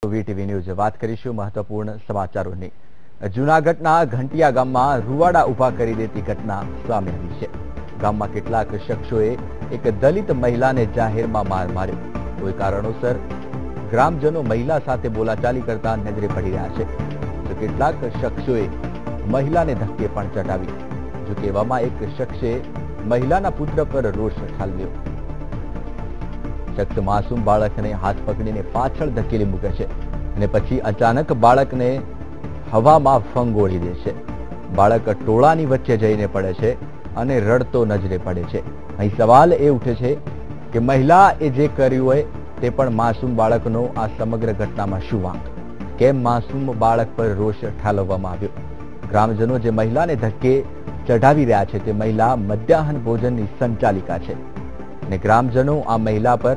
VTV news વાત કરીશું મહત્વપૂર્ણ સમાચારોની। જૂનાગઢના ઘંટિયા ગામમાં રૂવાડા ઉભા કરી દેતી ઘટના સામે આવી છે। ગામમાં કેટલાક શખ્સોએ એક દલિત મહિલાને જાહેરમાં માર માર્યો। કોઈ કારણોસર ગ્રામજનો મહિલા સાથે બોલાચાલી કરતા નજરે પડી રહ્યા છે, તો કેટલાક શખ્સોએ મહિલાને ધક્કે પણ ચડાવી। જો કે એવામાં એક શખ્સે મહિલાના પુત્ર પર રોષ ઠાલવ્યો। શખ્સ માસૂમ બાળકને હાથ પકડીને પાછળ ધકેલી મૂકે છે અને પછી અચાનક બાળકને હવામાં ફંગોળી દે છે। બાળક ટોળાની વચ્ચે જઈને પડે છે અને રડતો નજરે પડે છે। અહીં સવાલ એ ઉઠે છે કે મહિલાએ જે કર્યું હોય તે પણ માસૂમ બાળકનો આ સમગ્ર ઘટનામાં શું વાંક? કેમ માસૂમ બાળક પર રોષ ઠાલવવામાં આવ્યો? ગ્રામજનો જે મહિલાને ધક્કે ચઢાવી રહ્યા છે તે મહિલા મધ્યાહન ભોજનની સંચાલિકા છે અને ગ્રામજનો આ મહિલા પર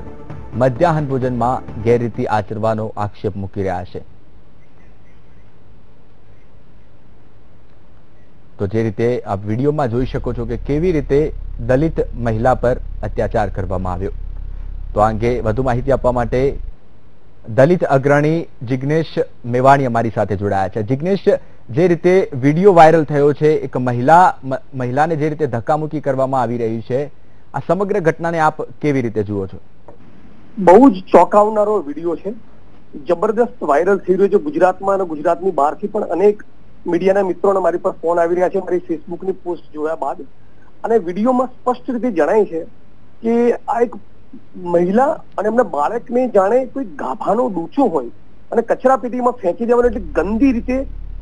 મધ્યાહન ભોજનમાં ગેરરીતિ આચરવાનો આક્ષેપ મૂકી રહ્યા છે। તો જે રીતે આપ વિડીયોમાં જોઈ શકો છો કે કેવી રીતે દલિત મહિલા પર અત્યાચાર કરવામાં આવ્યો। તો આ અંગે વધુ માહિતી આપવા માટે દલિત અગ્રણી જિગ્નેશ મેવાણી અમારી સાથે જોડાયા છે। જિગ્નેશ, જે રીતે વિડીયો વાયરલ થયો છે, એક મહિલાને જે રીતે ધક્કામુક્કી કરવામાં આવી રહી છે, આ સમગ્ર ઘટનાને આપ કેવી રીતે જુઓ છો? બહુ જ ચોંકાવનારો વિડીયો છે, જબરદસ્ત વાયરલ થઈ રહ્યો છે ગુજરાતમાં અને ગુજરાતની બહારથી પણ અનેક મીડિયાના મિત્રોને મારી પર ફોન આવી રહ્યા છે મારી ફેસબુકની પોસ્ટ જોયા બાદ। અને વિડીયોમાં સ્પષ્ટ રીતે જણાય છે કે આ એક મહિલા અને એમના બાળકને જાણે કોઈ ગાભાનો ડૂચો હોય અને કચરા પેટીમાં ફેંકી દેવાની, એટલે ગંદી રીતે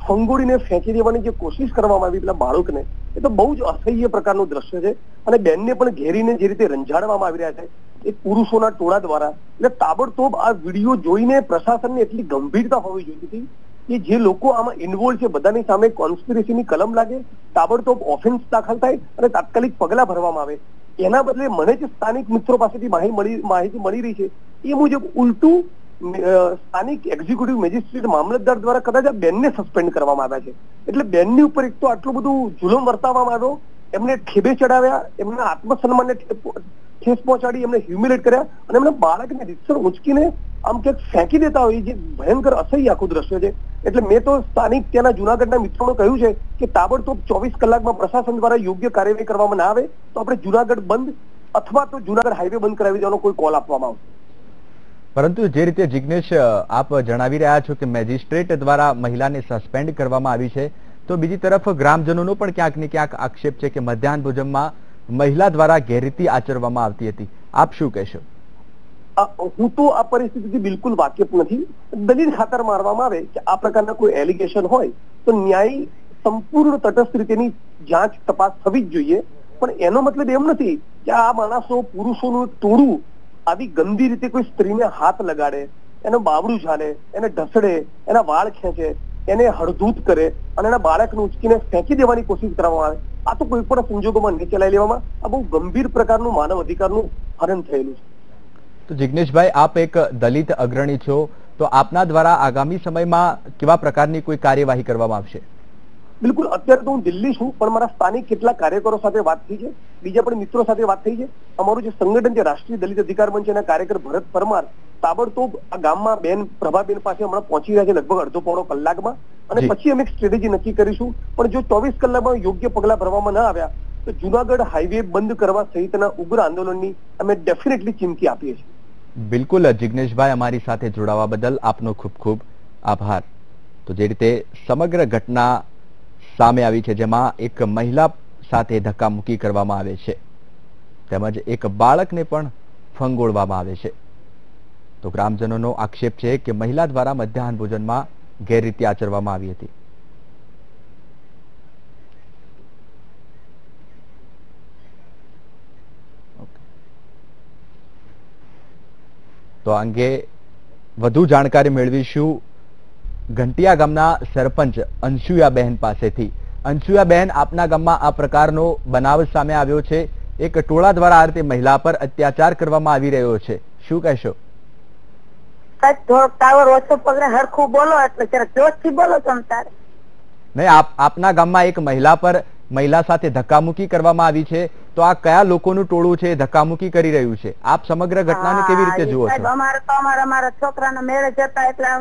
ફંગોળીને ફેંકી દેવાની જે કોશિશ કરવામાં આવી પેલા બાળકને, એ તો બહુ જ અસહ્ય પ્રકારનું દ્રશ્ય છે। અને બેનને પણ ઘેરીને જે રીતે રંજાડવામાં આવી રહ્યા છે એ પુરુષોના ટોળા દ્વારા, એટલે તાબડતોબ આ વિડીયો જોઈને પ્રશાસનને એટલી ગંભીરતા હોવી જોઈતી હતી કે જે લોકો આમાં ઇન્વોલ્વ છે બધાની સામે કોન્સ્પિરેસીની કલમ લાગે, તાબડતોબ ઓફેન્સ દાખલ થાય અને તાત્કાલિક પગલા ભરવામાં આવે। એના બદલે મને જે સ્થાનિક મિત્રો પાસેથી માહિતી મળી રહી છે એ મુજબ ઉલટું સ્થાનિક એક્ઝિક્યુટિવ મેજિસ્ટ્રેટ મામલતદાર દ્વારા કદાચ આ બેનને સસ્પેન્ડ કરવામાં આવ્યા છે। એટલે બેનની ઉપર એક તો આટલું બધું જુલમ વર્તાવવામાં આવ્યો, એમને ઠેબે ચડાવ્યા, એમના આત્મસન્માનને ઠેસ પહોંચાડી, એમને હ્યુમિલેટ કર્યા અને એમના બાળકને રીતસર ઉંચકીને આમ ક્યાંક ફેંકી દેતા હોય, જે ભયંકર અસહ્ય આખું દ્રશ્ય છે। એટલે મેં તો સ્થાનિક ત્યાંના જૂનાગઢના મિત્રોને કહ્યું છે કે તાબડતોબ 24 કલાકમાં પ્રશાસન દ્વારા યોગ્ય કાર્યવાહી કરવામાં ના આવે તો આપણે જૂનાગઢ બંધ અથવા તો જૂનાગઢ હાઈવે બંધ કરાવી દેવાનો કોઈ કોલ આપવામાં આવશે। પરંતુ જે રીતે જિગ્નેશ આપ જણાવી રહ્યા છો કે મેજિસ્ટ્રેટ દ્વારા મહિલાને સસ્પેન્ડ કરવામાં આવી છે, તો બીજી તરફ ગ્રામજનોનો પણ ક્યાંક ને ક્યાંક આક્ષેપ છે કે મધ્યાહન ભોજનમાં મહિલા દ્વારા ગેરરીતિ આચરવામાં આવતી હતી। આપ શું કહેશો? હું તો આ પરિસ્થિતિથી બિલકુલ વાકેફ નથી। દલીલ ખાતર મારવામાં આવે કે આ પ્રકારના કોઈ એલિગેશન હોય તો ન્યાય સંપૂર્ણ તટસ્થ રીતેની જાંચ તપાસ થવી જ જોઈએ, પણ એનો મતલબ એમ નથી કે આ માણસો પુરુષોનું ટોળું આવી ગંદી રીતે કોઈ સ્ત્રીને હાથ લગાડે, એનું બાવડું ઝાલે, એને ઢસડે, એના વાળ ખેંચે, એને હળધૂત કરે અને એના બાળકને ઉચકીને ફેંકી દેવાની કોશિશ કરવામાં આવે, આ તો કોઈ પણ સંજોગોમાં નહીં ચલાવી લેવામાં। આ બહુ ગંભીર પ્રકારનું માનવ અધિકારનું હનન થયેલું છે। તો જિગ્નેશભાઈ, આપ એક દલિત અગ્રણી છો, તો આપના દ્વારા આગામી સમયમાં કેવા પ્રકારની કોઈ કાર્યવાહી કરવામાં આવશે? બિલકુલ, અત્યારે તો હું દિલ્હી છું, પણ મારા સ્થાનિક કેટલાક કાર્યકરો સાથે વાત થઈ છે, બીજા પણ મિત્રો સાથે વાત થઈ છે। અમારું જે સંગઠન છે રાષ્ટ્રીય દલિત અધિકાર મંચ, એના કાર્યકર ભરત પરમાર તાબડતોબ આ ગામમાં બેન પ્રભાબેન પાસે હમણાં પહોંચી રહ્યા છે લગભગ અડધો પોણો કલાકમાં, અને પછી અમે એક સ્ટ્રેટેજી નક્કી કરીશું। પણ જો 24 કલાકમાં યોગ્ય પગલા ભરવામાં ન આવ્યા તો જૂનાગઢ હાઈવે બંધ કરવા સહિતના ઉગ્ર આંદોલનની અમે ડેફિનેટલી ચીમકી આપીએ છીએ। બિલકુલ જિગ્નેશભાઈ, અમારી સાથે જોડાવા બદલ આપનો ખૂબ ખૂબ આભાર। તો જે રીતે સમગ્ર ઘટના સામે આવી છે, જેમાં એક મહિલા સાથે ધક્કામુક્કી કરવામાં આવે છે તેમજ એક બાળકને પણ ફંગોળવામાં આવે છે, તો ગ્રામજનોનો આક્ષેપ છે કે મહિલા દ્વારા મધ્યાહન ભોજનમાં ગેરરીતિ આચરવામાં આવી હતી। તો આ અંગે વધુ જાણકારી મેળવીશું ઘંટિયા ગામના સરપંચ અંશુયાબેન પાસેથી। અંશુયાબેન, આપના ગામમાં આ પ્રકારનો બનાવ સામે આવ્યો છે, એક ટોળા દ્વારા આ રીતે મહિલા પર અત્યાચાર કરવામાં આવી રહ્યો છે, શું કહેશો? ટાવર ઓછો પકડે, હરખું બોલો એટલે જોશથી બોલો તમ તારે। નહીં, આપના ગામમાં એક મહિલા પર મહિલા સાથે ધક્કામુક્કી કરવામાં આવી છે, તો આ કયા લોકોનું ટોળું છે ધક્કામુક્કી કરી રહ્યું છે? આપ સમગ્ર ઘટનાને કેવી રીતે જુઓ છો? અમારા છોકરાના મેરેજ હતા એટલે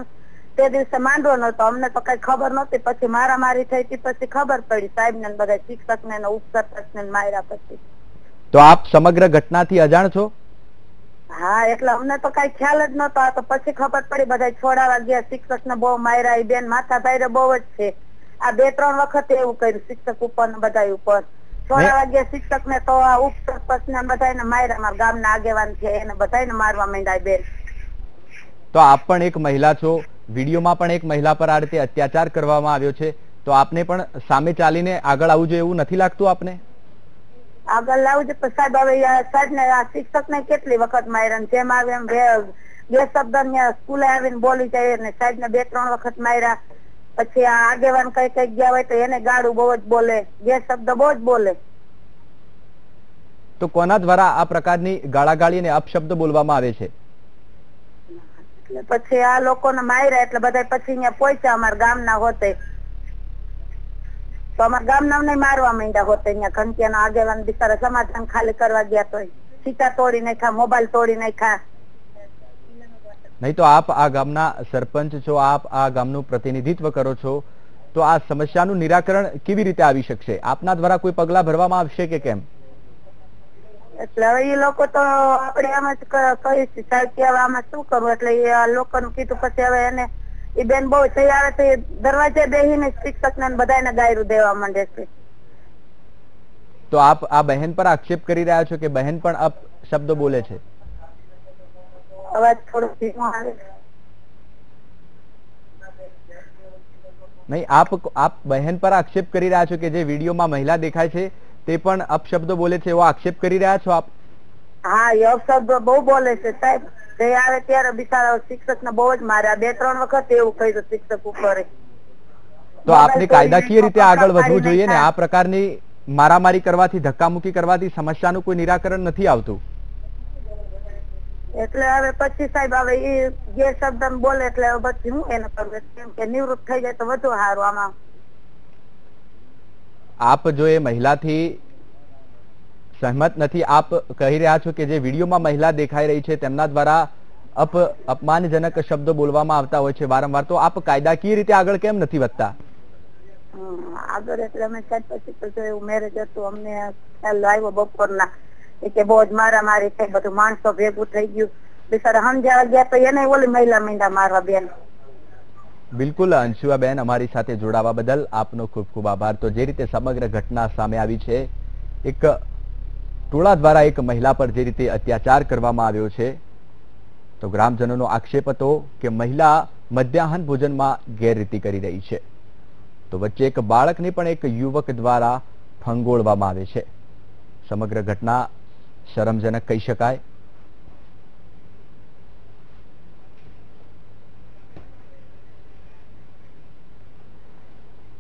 તે દિવસે માંડવો નતો, અમને તો કઈ ખબર નહોતી. પછી મારામારી થઈ હતી, પછી ખબર પડી સાહેબ ને બધા શિક્ષક ને ઉપસરપંચ ને માર્યા. પછી તો આપ સમગ્ર ઘટનાથી અજાણ છો? હા, એટલે અમને તો કઈ ખ્યાલ જ નતો. આ તો પછી ખબર પડી, બધા છોડાવા ગયા, શિક્ષક ને બહુ માર્યા. બેન માથા ભાઈ બહુ જ છે. આ 2-3 વખત એવું કર્યું શિક્ષક ઉપર ને બધા ઉપર. છોડાવા ગયા શિક્ષક ને તો આ ઉપસરપંચ ને બધાને માર્યા. અમારા ગામના આગેવાન છે એને બધાને મારવા માંડ્યા. બેન તો આપ પણ એક મહિલા છો, વિડીયોમાં પણ એક મહિલા પર આ રીતે અત્યાચાર કરવામાં આવ્યો છે, તો આપને પણ સામે ચાલીને આગળ આવવું જોઈએ એવું નથી લાગતું આપને? આગળ લાવવું છે પણ સાહેબ હવે સાહેબ ને આ શિક્ષક ને કેટલી વખત માર્યા, જેમ આવે એમ બે શબ્દ સ્કૂલે આવીને બોલી જાય ને સાહેબ ને 2-3 વખત માર્યા. પછી આ આગેવાન કઈ ગયા હોય તો એને ગાળું બહુ જ બોલે, બે શબ્દ બહુ જ બોલે. તો કોના દ્વારા આ પ્રકારની ગાળાગાળી અને અપશબ્દ બોલવામાં આવે છે? પછી આ લોકોને માર્યા એટલે બધા પછી અહીંયા પહોંચ્યા અમારા ગામના હોતે, તો અમારા ગામના ને મારવા માંડ્યા હોતે. અહીંયા ઘંટિયાના આગેવાન બિચારા સમાધાન ખાલી કરવા ગયા તો સીટા તોડી નાખ્યા, મોબાઈલ તોડી નાખ્યા. નહીં તો આપ આ ગામના સરપંચ છો, આપ આ ગામનું પ્રતિનિધિત્વ કરો છો, તો આ સમસ્યાનું નિરાકરણ કેવી રીતે આવી શકશે? આપના દ્વારા કોઈ પગલા ભરવામાં આવશે કે કેમ? એટલે હવે એ લોકો તો આપણે એમ જ કહીશું સાહેબ કે હવે આમાં શું કરવું. એટલે એ લોકોનું કીધું પછી હવે એને એ બેન બહુ થઈ આવે તો એ દરવાજે બેસીને શિક્ષક ને બધાને ગાયરું દેવા માંડે છે. તો આપ આ બહેન પર આક્ષેપ કરી રહ્યા છો કે બહેન પણ અપ શબ્દ બોલે છે? અવાજ થોડો ધીમો આવે. નહીં, આપ બહેન પર આક્ષેપ કરી રહ્યા છો કે જે વિડીયોમાં મહિલા દેખાય છે તે પણ અપશબ્દ બોલે છે, એવો આક્ષેપ કરી રહ્યા છો આપ? હા, એ અપશબ્દ બહુ બોલે છે સાહેબ. જે આવે ત્યારે બિચારા શિક્ષક ને બહુ જ માર્યા. 2-3 વખત એવું કર્યું શિક્ષક ઉપર. તો આપને કાયદાકીય રીતે આગળ વધવું જોઈએ ને? આ પ્રકારની મારામારી કરવાથી, ધક્કામુક્કી કરવાથી સમસ્યાનું કોઈ નિરાકરણ નથી આવતું. એટલે હવે પછી સાહેબ હવે એ જે શબ્દ બોલે એટલે પછી હું એને કરું, કેમ કે નિવૃત્ત થઈ જાય તો વધુ સારું. આમાં આપ જો એ મહિલાથી સહમત નથી, આપ કહી રહ્યા છો કે જે વિડીયોમાં મહિલા દેખાઈ રહી છે તેમના દ્વારા અપમાનજનક શબ્દો બોલવામાં આવતા હોય છે વારંવાર, તો આપ કાયદાકીય રીતે આગળ કેમ નથી વધતા? આગળ એટલે અમે સાહેબ પછી તો એવું મેરેજ હતું, અમને ખ્યાલ આવ્યો બપોરના કે બહુ જ મારામારી થઈ, બધું માણસો ભેગું થઈ ગયું. બિચારા સમજાવા ગયા તો એને ઓલી મહિલા મીંડા મારવા. બેન બિલકુલ અંશુઆબેન, અમારી સાથે જોડાવા બદલ આપનો ખૂબ ખૂબ આભાર. તો જે રીતે સમગ્ર ઘટના સામે આવી છે, એક ટોળા દ્વારા એક મહિલા પર જે રીતે અત્યાચાર કરવામાં આવ્યો છે, તો ગ્રામજનોનો આક્ષેપ હતો કે મહિલા મધ્યાહન ભોજનમાં ગેરરીતિ કરી રહી છે, તો વચ્ચે એક બાળકને પણ એક યુવક દ્વારા ફંગોળવામાં આવે છે. સમગ્ર ઘટના શરમજનક કહી શકાય.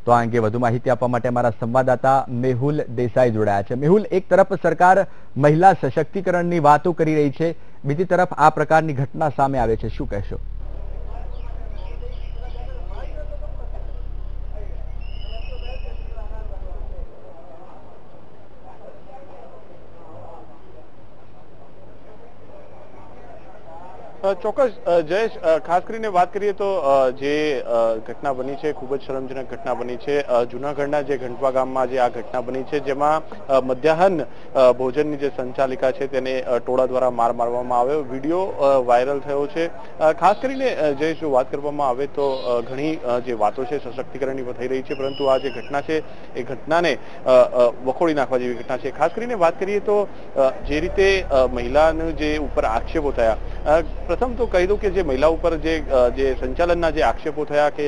તો આ અંગે વધુ માહિતી આપવા માટે અમારા સંવાદદાતા મેહુલ દેસાઈ જોડાયા છે. મેહુલ, એક તરફ સરકાર મહિલા સશક્તિકરણની વાતો કરી રહી છે, બીજી તરફ આ પ્રકારની ઘટના સામે આવે છે, શું કહેશો? ચોક્કસ જયેશ, ખાસ કરીને વાત કરીએ તો જે ઘટના બની છે ખૂબ જ શરમજનક ઘટના બની છે. જુનાગઢના જે ઘંટવા ગામમાં જે આ ઘટના બની છે, જેમાં મધ્યાહન ભોજનની જે સંચાલિકા છે તેને ટોળા દ્વારા માર મારવામાં આવ્યો. વિડીયો વાયરલ થયો છે. ખાસ કરીને જયેશ, જો વાત કરવામાં આવે તો ઘણી જે વાતો છે સશક્તિકરણની થઈ રહી છે, પરંતુ આ જે ઘટના છે એ ઘટનાને વખોડી નાખવા જેવી ઘટના છે. ખાસ કરીને વાત કરીએ તો જે રીતે મહિલાનો જે ઉપર આક્ષેપો થયા, પ્રથમ તો કહી દઉં કે જે મહિલા ઉપર જે સંચાલનના જે આક્ષેપો થયા કે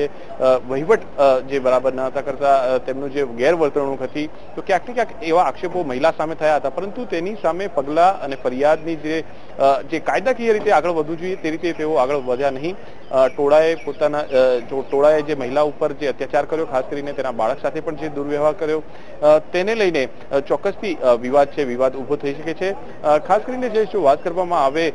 વહીવટ જે બરાબર ન હતા કરતા, તેમનું જે ગેરવર્તણૂક હતી, તો ક્યાંક ને ક્યાંક એવા આક્ષેપો મહિલા સામે થયા હતા, પરંતુ તેની સામે પગલા અને ફરિયાદની જે કાયદાકીય રીતે આગળ વધવું જોઈએ તે રીતે તેઓ આગળ વધ્યા નહીં. ટોળાએ ટોળાએ જે મહિલા ઉપર જે અત્યાચાર કર્યો, ખાસ કરીને તેના બાળક સાથે પણ જે દુર્વ્યવહાર કર્યો, તેને લઈને ચોક્કસથી વિવાદ ઉભો થઈ શકે છે. ખાસ કરીને જો વાત કરવામાં આવે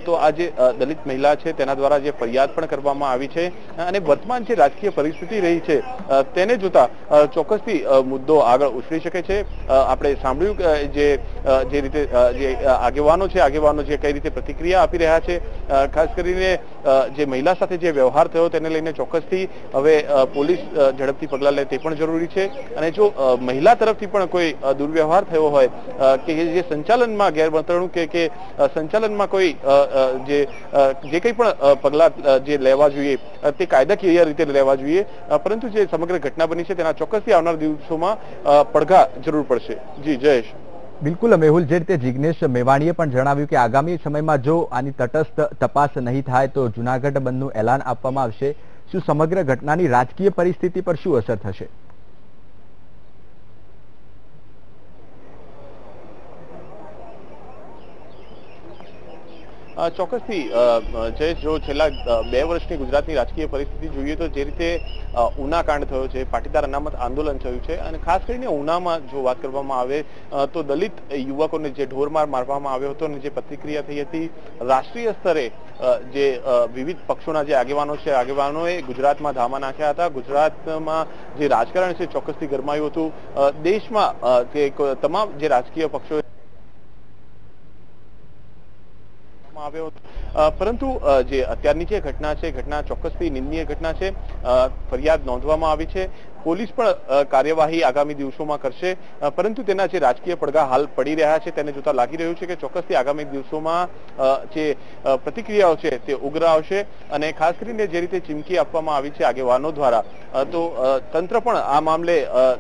તો આ જે દલિત મહિલા છે તેના દ્વારા જે ફરિયાદ પણ કરવામાં આવી છે અને વર્તમાન જે રાજકીય પરિસ્થિતિ રહી છે તેને જોતા ચોક્કસથી મુદ્દો આગળ ઉછળી શકે છે. આપણે સાંભળ્યું કે જે રીતે જે આગેવાનો જે કઈ રીતે પ્રતિક્રિયા આપી રહ્યા છે, ખાસ કરીને જે મહિલા સાથે જે વ્યવહાર થયો તેને લઈને ચોક્કસથી હવે પોલીસ ઝડપથી પગલાં લે તે પણ જરૂરી છે. અને જો મહિલા તરફથી પણ કોઈ દુર્વ્યવહાર થયો હોય કે જે સંચાલનમાં ગેરવર્તણૂક કે સંચાલનમાં કોઈ જે કંઈ પણ પગલાં જે લેવા જોઈએ તે કાયદાકીય રીતે લેવા જોઈએ, પરંતુ જે સમગ્ર ઘટના બની છે તેના ચોક્કસથી આવનાર દિવસોમાં પડઘા જરૂર પડશે. જી જયેશ. બિલકુલ મેહુલ, જે રીતે જિગ્નેશ મેવાણીએ પણ જણાવ્યું કે આગામી સમયમાં જો આની તટસ્થ તપાસ નહીં થાય તો જૂનાગઢ બંધનું એલાન આપવામાં આવશે. શું સમગ્ર ઘટનાની રાજકીય પરિસ્થિતિ પર શું અસર થશે? ચોક્કસથી જો છેલ્લા 2 વર્ષની ગુજરાતની રાજકીય પરિસ્થિતિ જોઈએ તો જે રીતે ઉના કાંડ થયો છે, પાટીદાર અનામત આંદોલન થયું છે અને ખાસ કરીને ઉનામાં જો વાત કરવામાં આવે તો દલિત યુવકોને જે ઢોરમાર મારવામાં આવ્યો હતો અને જે પ્રતિક્રિયા થઈ હતી રાષ્ટ્રીય સ્તરે, જે વિવિધ પક્ષોના જે આગેવાનોએ ગુજરાતમાં ધામા નાખ્યા હતા. ગુજરાતમાં જે રાજકારણ છે ચોક્કસથી ગરમાયું હતું. દેશમાં તમામ જે રાજકીય પક્ષો આવ્યો, પરંતુ જે અત્યારની જે ઘટના ચોક્કસથી નિંદનીય ઘટના છે. ફરિયાદ નોંધવામાં આવી છે. પોલીસ પણ કાર્યવાહી આગામી દિવસોમાં કરશે, પરંતુ તેના જે રાજકીય પડઘા હાલ પડી રહ્યા છે તેને જોતા લાગી રહ્યું છે કે ચોક્કસથી આગામી દિવસોમાં જે પ્રતિક્રિયાઓ છે તે ઉગ્ર આવશે. અને ખાસ કરીને જે રીતે ચીમકી આપવામાં આવી છે આગેવાનો દ્વારા, તો તંત્ર પણ આ મામલે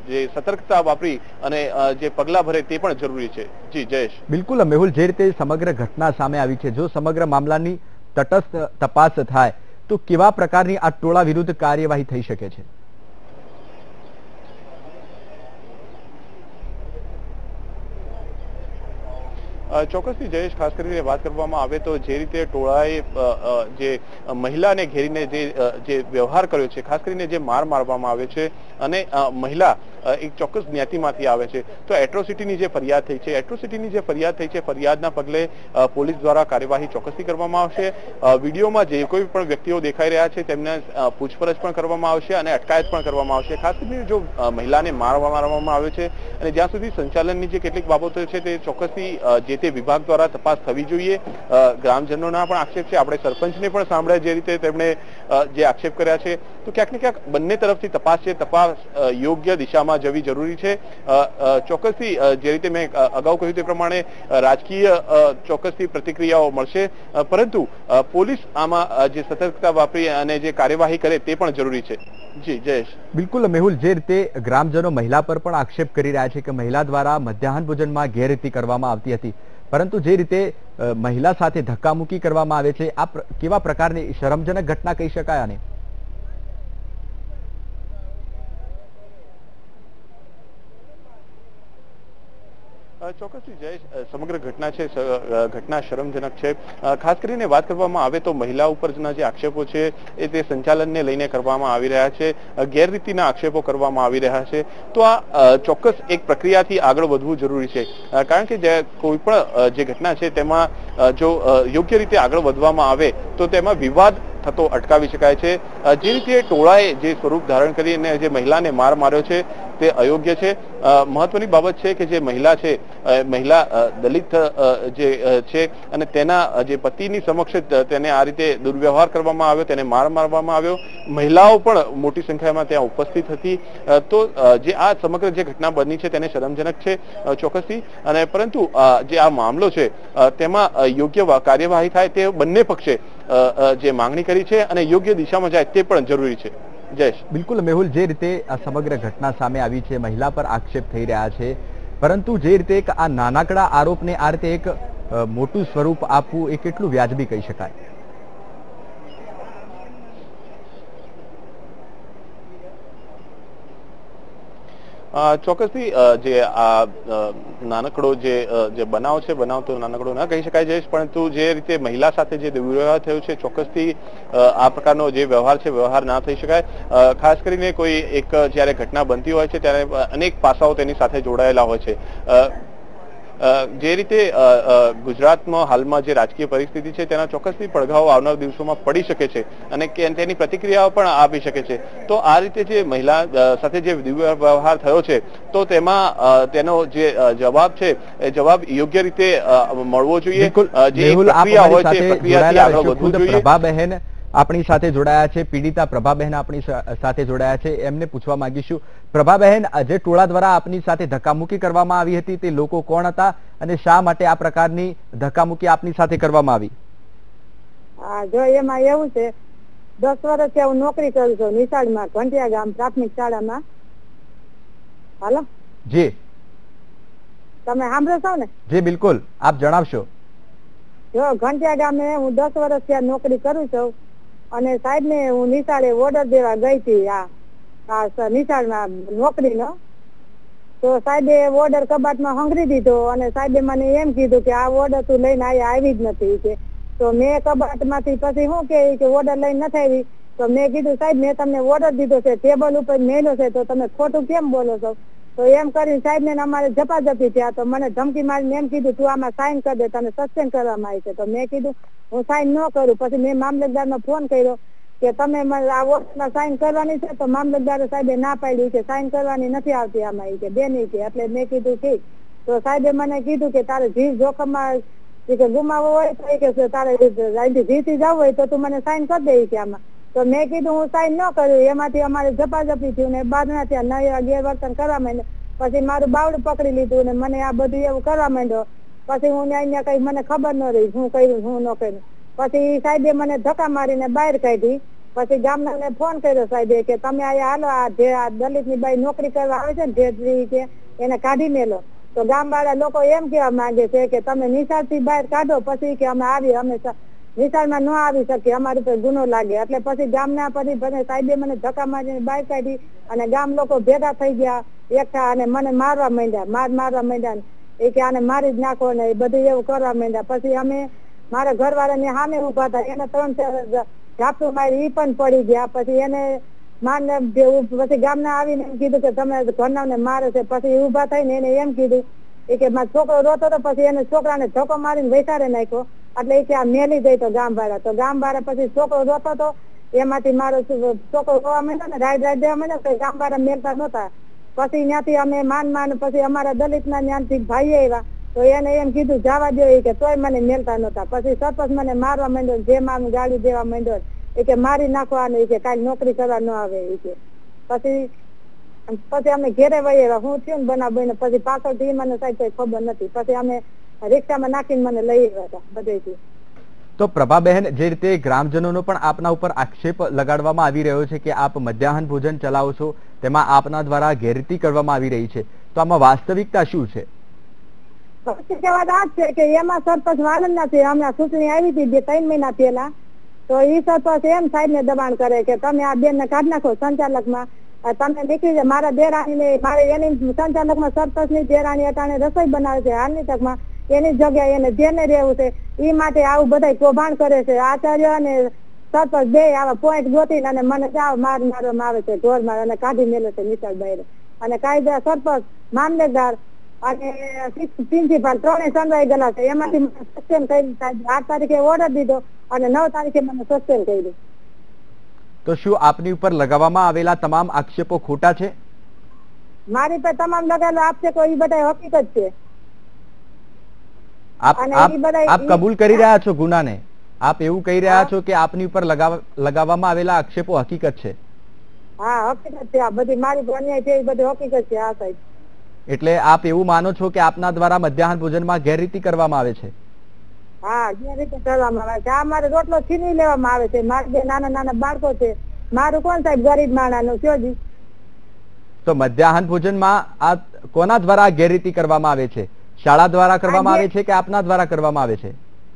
જે સતર્કતા વાપરી અને જે પગલાં ભરે તે પણ જરૂરી છે. જી જયેશ. બિલકુલ મેહુલ, જે રીતે સમગ્ર ઘટના સામે આવી છે, જો સમગ્ર મામલાની તટસ્થ તપાસ થાય તો કેવા પ્રકારની આ ટોળા વિરુદ્ધ કાર્યવાહી થઈ શકે છે? ચોક્કસથી જયેશ, ખાસ કરીને વાત કરવામાં આવે તો જે રીતે ટોળાએ જે મહિલાને ઘેરીને જે વ્યવહાર કર્યો છે, ખાસ કરીને જે મારવામાં આવે છે અને મહિલા એક ચોક્કસ જ્ઞાતિમાંથી આવે છે, તો એટ્રોસિટીની જે ફરિયાદ થઈ છે, ફરિયાદના પગલે પોલીસ દ્વારા કાર્યવાહી ચોક્કસથી કરવામાં આવશે. વિડીયોમાં જે કોઈ પણ વ્યક્તિઓ દેખાઈ રહ્યા છે તેમને પૂછપરછ પણ કરવામાં આવશે અને અટકાયત પણ કરવામાં આવશે. ખાસ કરીને જો મહિલાને મારવામાં આવે છે અને જ્યાં સુધી સંચાલનની જે કેટલીક બાબતો છે તે ચોક્કસથી જે તે વિભાગ દ્વારા તપાસ થવી જોઈએ. ગ્રામજનોના પણ આક્ષેપ છે, આપણે સરપંચને પણ સાંભળ્યા જે રીતે તેમણે જે આક્ષેપ કર્યા છે, તો ક્યાંક ને ક્યાંક બંને તરફથી તપાસ યોગ્ય દિશામાં જવી જરૂરી છે. ચોક્કસથી જે રીતે મેં અગાઉ કહ્યું તે પ્રમાણે રાજકીય ચોક્કસથી પ્રતિક્રિયાઓ મળશે, પરંતુ પોલીસ આમાં જે સતર્કતા વાપરી અને જે કાર્યવાહી કરે તે પણ જરૂરી છે. જી જયેશ. બિલકુલ મેહુલ, જે રીતે ગ્રામજનો મહિલા પર પણ આક્ષેપ કરી રહ્યા છે કે મહિલા દ્વારા મધ્યાહન ભોજનમાં ગેરરીતિ કરવામાં આવતી હતી, પરંતુ જે રીતે મહિલા સાથે ધક્કામુક્કી કરવામાં આવે છે, આ કેવા પ્રકારની શરમજનક ઘટના કહી શકાય આને? ચોક્કસથી જયેશ, સમગ્ર ઘટના શરમજનક છે. ખાસ કરીને વાત કરવામાં આવે તો મહિલા ઉપરના જે આક્ષેપો છે એ તે સંચાલનને લઈને કરવામાં આવી રહ્યા છે, ગેરરીતિના આક્ષેપો કરવામાં આવી રહ્યા છે. તો આ ચોક્કસ એક પ્રક્રિયાથી આગળ વધવું જરૂરી છે, કારણ કે કોઈ પણ જે ઘટના છે તેમાં જો યોગ્ય રીતે આગળ વધવામાં આવે તો તેમાં વિવાદ થતો અટકાવી શકાય છે. જે રીતે ટોળાએ જે સ્વરૂપ ધારણ કરીને જે મહિલાને માર માર્યો છે તે અયોગ્ય છે. મહત્વની બાબત છે કે જે મહિલા છે, મહિલા દલિત જે છે અને તેના જે પતિની સમક્ષ તેને આ રીતે દુર્વ્યવહાર કરવામાં આવ્યો, તેને માર મારવામાં આવ્યો. મહિલાઓ પણ મોટી સંખ્યામાં ત્યાં ઉપસ્થિત હતી. તો જે આ સમગ્ર જે ઘટના બની છે તેને શરમજનક છે ચોક્કસથી, અને પરંતુ જે આ મામલો છે તેમાં યોગ્ય કાર્યવાહી થાય તે બંને પક્ષે જે માંગણી કરી છે અને યોગ્ય દિશામાં જાય તે પણ જરૂરી છે. જયેશ. બિલકુલ મેહુલ, જે રીતે આ સમગ્ર ઘટના સામે આવી છે, મહિલા પર આક્ષેપ થઈ રહ્યા છે, પરંતુ જે રીતે એક આ નાનકડા આરોપને આ રીતે એક મોટું સ્વરૂપ આપવું એ કેટલું વ્યાજબી કહી શકાય? ચોક્કસથી જે આ નાનકડો જે બનાવ છે, બનાવ તો નાનકડો ના કહી શકાય છે, પરંતુ જે રીતે મહિલા સાથે જે દુર્વ્યવહાર થયો છે, ચોક્કસથી આ પ્રકારનો જે વ્યવહાર છે વ્યવહાર ના થઈ શકાય. ખાસ કરીને કોઈ એક જયારે ઘટના બનતી હોય છે ત્યારે અનેક પાસાઓ તેની સાથે જોડાયેલા હોય છે. જે રીતે ગુજરાતમાં હાલમાં જે રાજકીય પરિસ્થિતિ છે તેના ચોક્કસથી પડઘાઓ આવનાર દિવસોમાં પડી શકે છે અને તેની પ્રતિક્રિયાઓ પણ આપી શકે છે. તો આ રીતે જે મહિલા સાથે જે દુર્વ્યવહાર થયો છે તો તેમાં તેનો જે જવાબ છે એ જવાબ યોગ્ય રીતે મળવો જોઈએ. જે પ્રક્રિયા હોય છે પ્રક્રિયાથી આગળ વધવું જોઈએ. પ્રભાબહેન આપણી સાથે જોડાયા છે, પીડિતા પ્રભાબહેન આપણી સાથે જોડાયા છે, એમને પૂછવા માંગીશું. પ્રભાબહેન, જે ટોળા દ્વારા આપની સાથે ધક્કામુક્કી કરવામાં આવી હતી તે લોકો કોણ હતા અને શા માટે આ પ્રકારની ધક્કામુક્કી આપની સાથે કરવામાં આવી? જો એમાં એવું છે, 10 વર્ષથી હું નોકરી કરું છું નિશાળમાં, ઘંટિયા ગામ પ્રાથમિક શાળામાં. હાલો જી, તમે સાંભળો છો ને? જી બિલકુલ, આપ જણાવશો. જો ઘંટિયા ગામે હું 10 વર્ષથી નોકરી કરું છું અને સાહેબ ને હું નિશાળે ઓર્ડર દેવા ગઈ હતી આ નિશાળમાં નોકરીનો. તો સાહેબે ઓર્ડર કબાટમાં હંગરી દીધો અને સાહેબે મને એમ કીધું કે આ ઓર્ડર તું લઈને આવી જ નથી કે. તો મેં કબાટમાંથી પછી શું કે ઓર્ડર લઈને નથી આવી. તો મેં કીધું સાહેબ મેં તમને ઓર્ડર દીધો છે, ટેબલ ઉપર મેલ્યો છે, તો તમે ખોટું કેમ બોલો છો? તો એમ કરીને સાહેબ ને અમારે ઝપાઝપી થયા. તો મને ધમકી મારીને એમ કીધું તું આમાં સાઈન કરી દે, તને સસ્પેન્ડ કરવામાં આવી છે. તો મેં કીધું હું સાઈન ન કરું. પછી મેં મામલતદારનો ફોન કર્યો કે તમે આ ઓર્ડરમાં સાઈન કરવાની છે. તો મામલતદાર સાહેબે ના પાડી કે સાઈન કરવાની નથી આવતી આમાં કે બેન કે. એટલે મેં કીધું ઠીક. તો સાહેબે મને કીધું કે તારે જીવ જોખમમાં ગુમાવવો હોય તો કે તારે જીતી જવું હોય તો તું મને સાઈન કરી દે કે આમાં. તો મેં કીધું હું સાઈન ન કર્યું. એમાંથી અમારે ઝપાઝપી થયું ને બાદના ત્યાં નવા ગેરવર્તન કરવા માંડ્યો. પછી મારું બાવડું પકડી લીધું ને મને આ બધું એવું કરવા માંડ્યો. પછી હું અહીંયા કઈ મને ખબર ન રહી હું કર્યું હું ન કર્યું. પછી સાહેબે મને ધક્કા મારીને બહાર કાઢી. પછી ગામના ફોન કર્યો સાહેબે કે તમે અહીંયા હાલો, આ જે આ દલિત ની બાઈ નોકરી કરવા આવે છે ને જેટલી કે એને કાઢી મેલો. તો ગામ વાળા લોકો એમ કેવા માંગે છે કે તમે નિશાળ થી બહાર કાઢો પછી કે અમે આવી, અમે નિશાળમાં ન આવી શકીએ, અમારી પર ગુનો લાગે. એટલે પછી ગામના પછી સાહેબે મને ધક્કા મારીને બહાર કાઢી અને ગામ લોકો ભેગા થઈ ગયા એકઠા અને મને મારવા માંડ્યા, મારવા માંડ્યા. એ કે આને મારી જ નાખો ને એ બધું એવું કરવા માંડ્યા. પછી અમે મારા ઘરવાળાને સામે ઉભા હતા, એને 3-4 ઝાપટું મારી ઈ પણ પડી ગયા. પછી એને મારને પછી ગામના આવીને એમ કીધું કે તમે ઘરનાને મારે છે. પછી ઉભા થઈને એને એમ કીધું કે મારો છોકરો રોતો હતો. પછી એને છોકરાને ધક્કો મારીને વૈસાડે નાખ્યો. એટલે એ કે આ મેલી દઈ તો ગામ વાળા. તો ગામ વાળા પછી છોકરો રોતો હતો એમાંથી મારો છોકરો રોવા માંડ્યો ને રાઈડ દેવા માંડ્યો. તો ગામ વાળા મેલતા નહોતા. પછી ત્યાંથી અમે માન પછી અમારા દલિત ના ત્યાંથી ભાઈ આવ્યા. તો એને એમ કીધું જવા દો કે તોય મને મેલતા નહોતા. પછી સરપંચ મને મારવા માંડ્યો, જે મારું ગાડી દેવા માંડ્યો એ કે મારી નાખવાનું કે કાંઈ નોકરી કરવા ન આવે એ કે. પછી અમે ઘેરે વહી આવ્યા. હું થયું ને બનાવ બને પછી પાછળથી મને સાહેબ કઈ ખબર નથી. પછી અમે રિક્ષામાં નાખીને મને લઈ આવ્યા હતા બધેથી. તો પ્રભાબહેન, જે રીતે ગ્રામજનોનો પણ આપના ઉપર આક્ષેપ લગાડવામાં આવી રહ્યો છે કે આપ મધ્યાહન ભોજન ચલાવો છો, તેમાં આપના દ્વારા ગેરરીતિ કરવામાં આવી રહી છે, તો આમાં વાસ્તવિકતા શું છે? વાત આ છે કે એમાં સરપંચ વાલન નથી. હમણાં ચૂંટણી આવી હતી 2-3 મહિના પહેલા. તો એ સરપંચ એમ સાહેબ ને દબાણ કરે કે તમે આ બેન ને કાઢી નાખો સંચાલકમાં, તમે નીકળી જાય. મારા દેરાણી ને મારે એની સંચાલકમાં સરપંચ ની દેરાણી અટાણે રસોઈ બનાવે છે હાલની તકમાં, એની જગ્યાએ એને જેને રહેવું છે. એ માટે આવું બધા કૌભાંડ કરે છે. આચાર્ય અને સરપંચ બે આવા પોઈન્ટ ગોતીને અને મને મારવામાં આવે છે ઢોર માર અને કાઢી મેલે છે નિશાળ બહાર. અને કાયદા સરપંચ, મામલેદાર અને પ્રિન્સિપાલ 3 સંડવાઈ ગયેલા છે. એમાંથી મને સસ્પેન્ડ કરી 8 તારીખે ઓર્ડર દીધો અને 9 તારીખે મને સસ્પેન્ડ કર્યું. તો શું આપની ઉપર લગાવવામાં આવેલા તમામ આક્ષેપો ખોટા છે? મારી પર તમામ લગાવેલા આક્ષેપો એ બધા હકીકત છે. આપ કબૂલ કરી રહ્યા છો ગુનાને? આપ એવું કહી રહ્યા છો કે આપની ઉપર લગાવવામાં આવેલા આક્ષેપો હકીકત છે? હા હકીકત છે. આ બધી મારી પર અન્યાય છે એ બધું હકીકત છે. આ સાહેબ, એટલે આપ એવું માનો છો કે આપના દ્વારા મધ્યાહન ભોજનમાં ગેરરીતિ કરવામાં આવે છે? હા, ગેરરીતિ કરવામાં આવે છે. આ મારે રોટલો છીનવી લેવામાં આવે છે. મારે જે નાના બાળકો છે, મારું કોણ સાહેબ ગરીબ માણસનું કયોજી. તો મધ્યાહન ભોજનમાં આ કોના દ્વારા ગેરરીતિ કરવામાં આવે છે? શાળા દ્વારા કરવામાં આવે છે કે આપના દ્વારા કરવામાં આવે છે?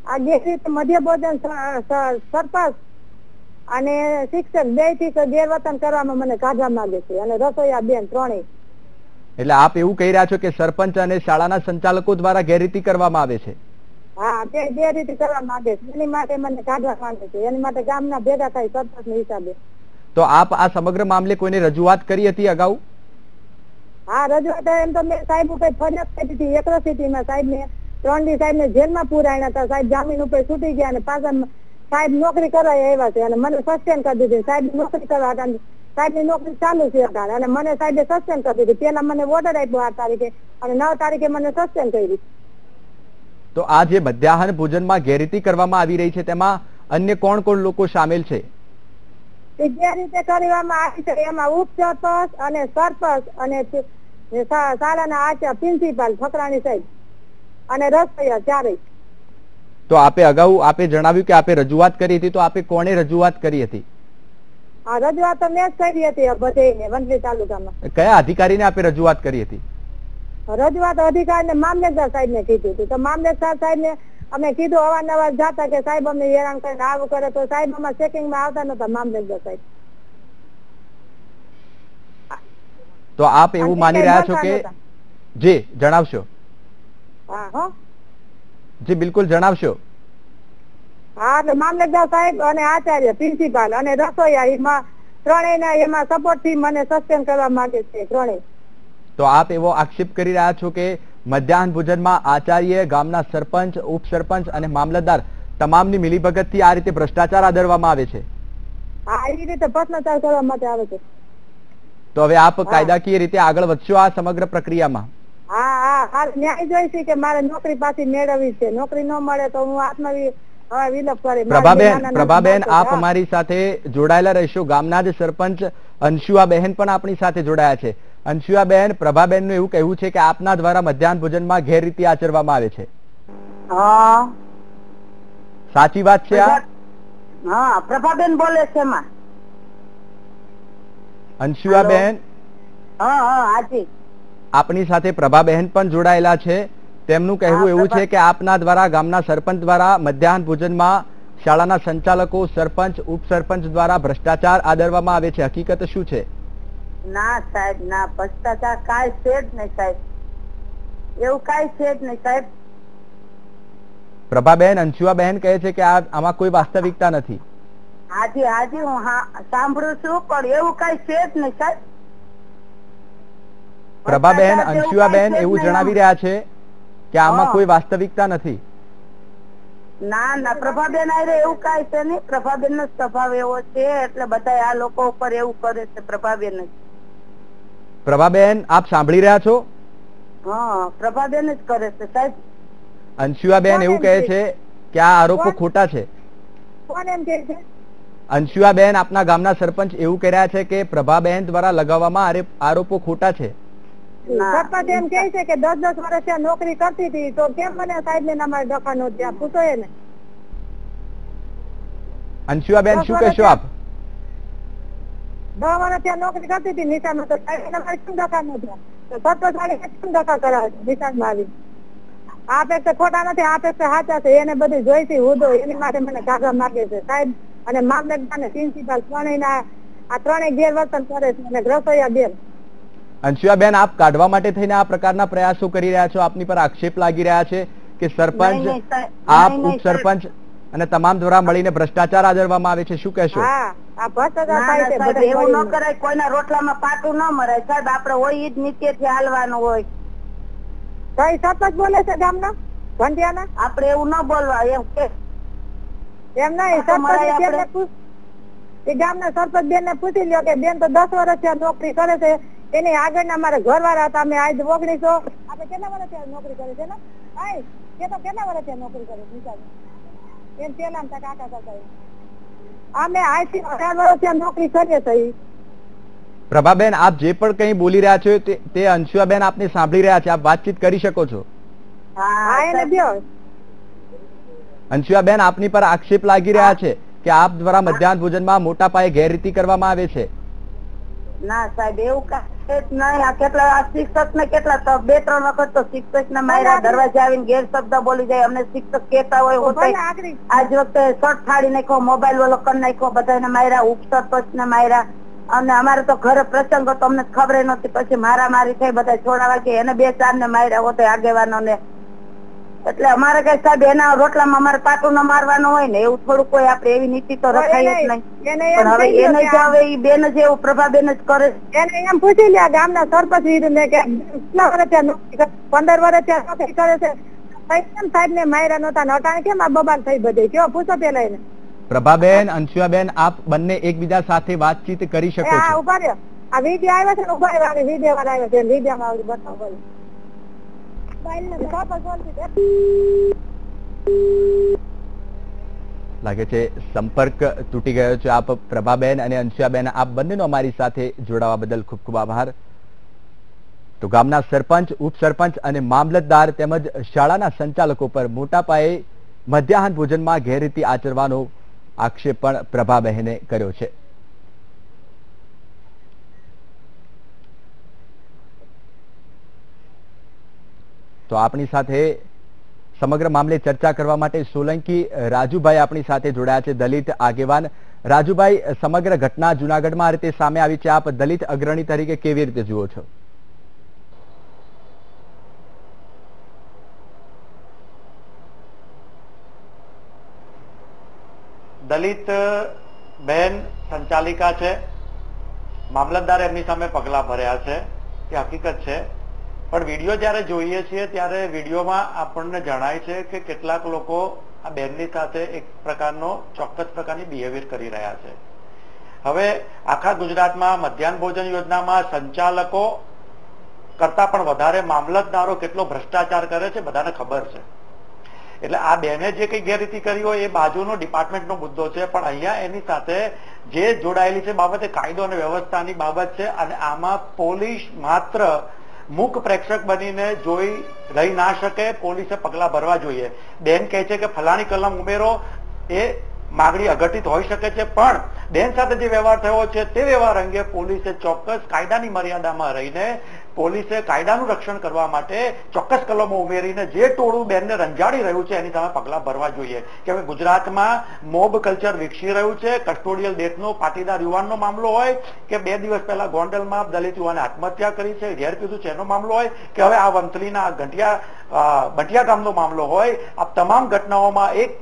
આ ગેરરીતિ મધ્ય ભોજન સરપંચ અને શિક્ષક 2 થી ગેરવર્તન કરવામાં મને કાઢવા માંગે છે અને રસોઈયા બેન 3. એટલે આપ એવું કહી રહ્યા છો કે સરપંચ અને શાળાના સંચાલકો દ્વારા ગેરરીતિ કરવામાં આવે છે? હા, તે બે રીતે કરવા માંગે છે. એની માટે મને કાઢવા માંગે છે. એની માટે ગામના ભેગા થાય સરપંચ હિસાબે. તો આપ આ સમગ્ર મામલે કોઈને રજૂઆત કરી હતી અગાઉ? હા, રજૂઆત એમ તો મેં સાહેબ ઉપર ફરિયાદ કરી હતી એટ્રોસિટીમાં. સાહેબ ને 3 દી સાહેબ ને જેલમાં પુરાયા હતા. સાહેબ જામીન ઉપર છૂટી ગયા અને પાછા સાહેબ નોકરી કરવા આવ્યા છે અને મને સસ્પેન્ડ કરી દીધી. સાહેબ નોકરી કરવા હતા, સાહેબ ની નોકરી ચાલુ છે અત્યારે અને મને સાહેબે સસ્પેન્ડ કરી દીધી. પેલા મને ઓર્ડર આપ્યો 8 તારીખે અને 9 તારીખે મને સસ્પેન્ડ કરી. તો આ જે મધ્યાહન ભોજનમાં ગેરરીતિ કરવામાં આવી રહી છે તેમાં અન્ય કોણ કોણ લોકો સામેલ છે? જે રીતે કરવામાં આવી છે એમાં ઉપસરપંચ અને સરપંચ અને શાળાના આચાર્ય પ્રિન્સિપાલ ફકરાણી સાહેબ અને રસોઈયા ચારેય. તો આપે અગાઉ આપે જણાવ્યું કે આપે રજૂઆત કરી હતી, તો આપે કોણે રજૂઆત કરી હતી? આ રજૂઆત તો મેં જ કરી હતી બધે વંથલી તાલુકામાં. કયા અધિકારીને આપે રજૂઆત કરી હતી? રજૂઆત અધિકારીને મામલેદાર સાહેબ ને કીધું હતું. તો મામલેદાર સાહેબ ને અમે કીધું અવારનવાર જાતા કે સાહેબ અમને હેરાન કરીને આવું કરે, તો સાહેબ અમારા ચેકિંગમાં આવતા નતા મામલેદાર સાહેબ. તો આપ એવું માની રહ્યા છો કે જી જણાવશો? હા હો જી બિલકુલ જણાવશો. હા, એટલે મામલેદાર સાહેબ અને આચાર્ય પ્રિન્સિપાલ અને રસોઈયા એમાં ત્રણેયના એમાં સપોર્ટ થી મને સસ્પેન્ડ કરવા માંગે છે ત્રણેય. તો આપ એવો આક્ષેપ કરી રહ્યા છો કે મધ્યાહન ભોજનમાં આચાર્ય, ગામના સરપંચ, ઉપસરપંચ અને મામલતદાર તમામની મિલીભગતથી આ રીતે ભ્રષ્ટાચાર આદરવામાં આવે છે? હા, એ રીતે ભ્રષ્ટાચાર કરવા માટે આવે છે. તો હવે આપ કાયદાકીય રીતે આગળ વધશો આ સમગ્ર પ્રક્રિયામાં? હા હા, હાલ ન્યાય જોઈશે કે મારે નોકરી પાછી મેળવવી છે. નોકરી ન મળે તો હું વિલોપ કરી. પ્રભાબેન, આપ અમારી સાથે જોડાયેલા રહેશો. ગામના જ સરપંચ અંશુઆબહેન પણ આપણી સાથે જોડાયા છે. અંશુઆબહેન, પ્રભાબેન નું એવું કહેવું છે કે આપના દ્વારા મધ્યાહન ભોજનમાં ગેરરીતિ આચરવામાં આવે છે. હા, સાચી વાત છે આ? હા, પ્રભાબેન બોલે છે માં. અંશુઆબહેન, હા હા હાજી, આપની સાથે પ્રભાબહેન પણ જોડાયેલા છે. તેમનું કહેવું એવું છે કે આપના દ્વારા ગામના સરપંચ દ્વારા મધ્યાહન ભોજનમાં શાળાના સંચાલકો, સરપંચ, ઉપસરપંચ દ્વારા ભ્રષ્ટાચાર આદરવામાં આવે છે. હકીકત શું છે? ના સાહેબ, ના, ભ્રષ્ટાચાર કાંઈ છે જ નહીં સાહેબ, એવું કાંઈ છે જ નહીં સાહેબ. પ્રભાબેન, અંશુઆબહેન કહે છે કે આમાં કોઈ વાસ્તવિકતા નથી. હાજી હાજી, હું સાંભળું છું પણ એવું કાંઈ છે જ નહીં સાહેબ. પ્રભાબેન, અંશુઆબહેન એવું જણાવી રહ્યા છે કે આમાં કોઈ વાસ્તવિકતા નથી. ના ના, પ્રભાબેન આરે એવું કાંઈ છે નહીં. પ્રભાબેન નો સ્વભાવ એવો છે એટલે બધા આ લોકો ઉપર એવું કરે છે. પ્રભાબેન જ. પ્રભાબેન, આપ સાંભળી રહ્યા છો? હા, પ્રભાબેન જ કરે છે સાહેબ. અંશુઆબેન એવું કહે છે કે આ આરોપો ખોટા છે. કોણ એમ કહે છે? અંશુઆબેન, આપના ગામના સરપંચ એવું કહી રહ્યા છે કે પ્રભાબેન દ્વારા લગાવવામાં આરોપો ખોટા છે. સરપંચ એમ કહે છે કે 10-10 વર્ષ ત્યાં નોકરી કરતી હતી તો કેમ મને સાહેબ ને અમારે દફા નો ત્યાં પૂછો એને. અંશુઆબેન, શું કહેશો આપ? 10 વર્ષ ત્યાં નોકરી કરતી હતી નિશાળમાં, તો સાહેબ ને અમારે કેમ દફા નો ત્યાં? તો સરપંચ વાળી કેમ દફા કરાવે નિશાળમાં આવી? આ પેક્ષા ખોટા નથી, આ પેક્ષા સાચા છે. એને બધી જોઈતી હોદો એની માટે મને કાઢવા માંગે છે સાહેબ. અને મામલતદાર ને પ્રિન્સિપાલ ત્રણેયના આ ત્રણેય ગેરવર્તન કરે છે અને રસોઈયા બેન. અંશુઆબેન, આપ કાઢવા માટે થઈને આ પ્રકારના પ્રયાસો કરી રહ્યા છો. આપની પર આક્ષેપ લાગી રહ્યા છે કે સરપંચ, આપ, ઉપસરપંચ અને તમામ દ્વારા મળીને ભ્રષ્ટાચાર આદરવામાં આવે છે. શું કહેશો? હા, આ ભ્રષ્ટાચાર થાય છે. એવું ન કરાય, કોઈના રોટલામાં પાટું ન મરાય સાહેબ. આપણે હોય ઈ જ નીચેથી હાલવાનું હોય. કઈ સરપંચ બોલે છે ગામના ઘંટિયાના? આપણે એવું ન બોલવા એમ કે એમ નહીં. સરપંચ એ ગામના સરપંચ બેન ને પૂછી લ્યો કે બેન તો 10 વર્ષ ત્યાં નોકરી કરે છે. એની આગળના મારા ઘરવાળા હતા. અમે આજ 1900 આપણે કેટલા વર્ષ ત્યાં નોકરી કરે છે ને? આય કે તો કેટલા વર્ષ ત્યાં નોકરી કરે છે? એમ પેલા કાકા કાકા અમે આજથી 18 વર્ષ ત્યાં નોકરી કરીએ છીએ. પ્રભાબેન, આપ જે પણ કંઈ બોલી રહ્યા છો તે અંશુઆબેન આપને સાંભળી રહ્યા છે. આપ વાતચીત કરી શકો છો. હા, એને દ્યો. અંશુઆબેન, આપની પર આક્ષેપ લાગી રહ્યા છે કે આપ દ્વારા મધ્યાહન ભોજનમાં મોટા પાયે ગેરરીતિ કરવામાં આવે છે. ના સાહેબ, એવું કાંઈ નહીં. આ કેટલા શિક્ષક ને કેટલા 2-3 વખત તો શિક્ષક ને માર્યા. દરવાજે આવીને ગેરશબ્દ બોલી જાય. અમને શિક્ષક કેતા હોય આજ વખતે શર્ટ ફાડી નાખ્યો, મોબાઈલ વાળો કરી નાખ્યો, બધાને માર્યા. ઉપસરપંચ ને માર્યા, અને અમારે તો ઘરે પ્રસંગ હતો, અમને ખબર નહોતી. પછી મારામારી થઈ, બધા છોડાવા ગયા, એને 2-4 ને માર્યા હોતે આગેવાનો ને. એટલે અમારે કઈ સાહેબ એના રોટલામાં અમારે પાટું ન મારવાનું હોય ને, એવું થોડું કોઈ આપણે એવી નીતિ તો રખાય જ નહીં. પણ હવે એને જ હવે ઈ બેન જ એવું પ્રભાબેન જ કરે. એને એમ પૂછી લે ગામના સરપંચ ને કે કેટલા વર્ષ ત્યાં નોકરી કરે, 15 વર્ષ ત્યાં નોકરી કરે છે, કેમ સાહેબ ને માર્યા નહોતા, અટાણે કેમ આ બબાલ થઈ બધે? કેવો પૂછો પેલા એને. પ્રભાબેન, અંશુયાબેન, આપ બંને એકબીજા સાથે વાતચીત કરી શકો છો. હા, ઉભા રહ્યો. આ વિડીયો આવ્યો છે ને, ઉભા રહ્યો. વિડીયો વાળા આવ્યો છે, વિડીયોમાં આવડી બતાવો. લાગે છે સંપર્ક તૂટી ગયો છે. આપ પ્રભાબેન અને અંશુયાબેન, આપ બંનેનો અમારી સાથે જોડાવા બદલ ખૂબ ખૂબ આભાર. તો ગામના સરપંચ, ઉપસરપંચ અને મામલતદાર તેમજ શાળાના સંચાલકો પર મોટા પાયે મધ્યાહન ભોજનમાં ગેરરીતિ આચરવાનો આક્ષેપ પણ પ્રભાબહેને કર્યો છે. તો આપણી સાથે સમગ્ર મામલે ચર્ચા કરવા માટે સોલંકી રાજુભાઈ આપણી સાથે જોડાયા છે, દલિત આગેવાન. રાજુભાઈ, સમગ્ર ઘટના જૂનાગઢમાં આ રીતે સામે આવી છે, આપ દલિત અગ્રણી તરીકે કેવી રીતે જુઓ છો? દલિત બહેન સંચાલિકા છે, મામલતદાર એમની સામે પગલા ભર્યા છે, એ હકીકત છે. પણ વિડીયો જ્યારે જોઈએ છીએ ત્યારે વિડીયોમાં આપણને જણાય છે કે કેટલાક લોકો આ બહેનની સાથે એક પ્રકારનો ચોક્કસ પ્રકારની બિહેવિયર કરી રહ્યા છે. હવે આખા ગુજરાતમાં મધ્યાહન ભોજન યોજનામાં સંચાલકો કરતા પણ વધારે મામલતદારો કેટલો ભ્રષ્ટાચાર કરે છે બધાને ખબર છે. એટલે આ બેને જે કઈ ગેરરીતિ કરી હોય એ બાજુનો ડિપાર્ટમેન્ટનો મુદ્દો છે, પણ અહીંયા એની સાથે જે જોડાયેલી છે બાબત એ કાયદો અને વ્યવસ્થાની બાબત છે. અને આમાં પોલીસ માત્ર મૂક પ્રેક્ષક બનીને જોઈ રહી ના શકે, પોલીસે પગલા ભરવા જોઈએ. બેન કહે છે કે ફલાણી કલમ ઉમેરો, એ માગણી અઘટિત હોઈ શકે છે, પણ બેન સાથે જે વ્યવહાર થયો છે તે વ્યવહાર અંગે પોલીસે ચોક્કસ કાયદાની મર્યાદામાં રહીને પોલીસે કાયદાનું રક્ષણ કરવા માટે ચોક્કસ કલમો ઉમેરીને જે ટોળું બેનને રંજાડી રહ્યું છે એની સામે પગલા ભરવા જોઈએ. કે હવે ગુજરાતમાં મોબ કલ્ચર વિકસી રહ્યું છે. કસ્ટોડિયલ ડેથનો પાટીદાર યુવાનનો મામલો હોય કે 2 દિવસ પહેલા ગોંડલમાં દલિત યુવાને આત્મહત્યા કરી છે, ઝેર પીધું છે એનો મામલો હોય, કે હવે આ વંથલીના બંટિયા ગામનો મામલો હોય, આ તમામ ઘટનાઓમાં એક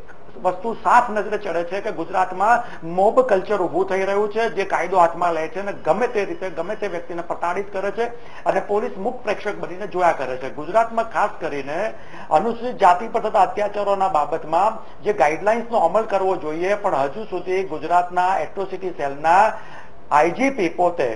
વસ્તુ સાફ નજરે ચડે છે કે ગુજરાતમાં મોબ કલ્ચર ઉભું થઈ રહ્યું છે, જે કાયદો હાથમાં લે છે અને ગમે તે રીતે ગમે તે વ્યક્તિને પ્રતાડિત કરે છે અને પોલીસ મુખ પ્રેક્ષક બનીને જોયા કરે છે. ગુજરાતમાં ખાસ કરીને અનુસૂચિત જાતિ પર થતા અત્યાચારોના બાબતમાં જે ગાઈડલાઇન્સનો અમલ કરવો જોઈએ, પણ હજુ સુધી ગુજરાતના એટ્રોસિટી સેલના આઈજીપી પોતે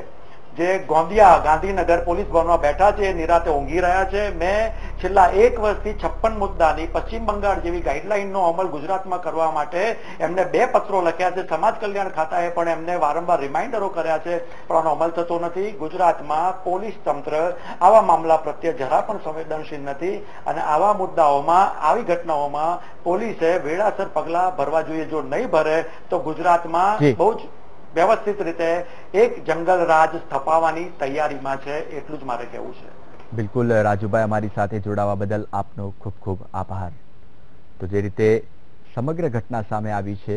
જે ગોંદિયા ગાંધીનગર પોલીસ ભવનમાં બેઠા છે, નિરાતે ઊંઘી રહ્યા છે. મેં છેલ્લા 1 વર્ષથી 56 મુદ્દાની પશ્ચિમ બંગાળ જેવી ગાઈડલાઇનનો અમલ ગુજરાતમાં કરવા માટે એમને 2 પત્રો લખ્યા છે. સમાજ કલ્યાણ ખાતાએ પણ એમને વારંવાર રિમાઇન્ડરો કર્યા છે, પણ આનો અમલ થતો નથી. ગુજરાતમાં પોલીસ તંત્ર આવા મામલા પ્રત્યે જરા પણ સંવેદનશીલ નથી અને આવા મુદ્દાઓમાં, આવી ઘટનાઓમાં પોલીસે વેળાસર પગલા ભરવા જોઈએ. જો નહીં ભરે તો ગુજરાતમાં બહુ જ વ્યવસ્થિત રીતે એક જંગલ રાજ સ્થપાવવાની તૈયારીમાં છે, એટલું જ મારે કહેવું છે. બિલકુલ રાજુભાઈ, અમારી સાથે જોડાવા બદલ આપનો ખૂબ ખૂબ આભાર. તો જે રીતે સમગ્ર ઘટના સામે આવી છે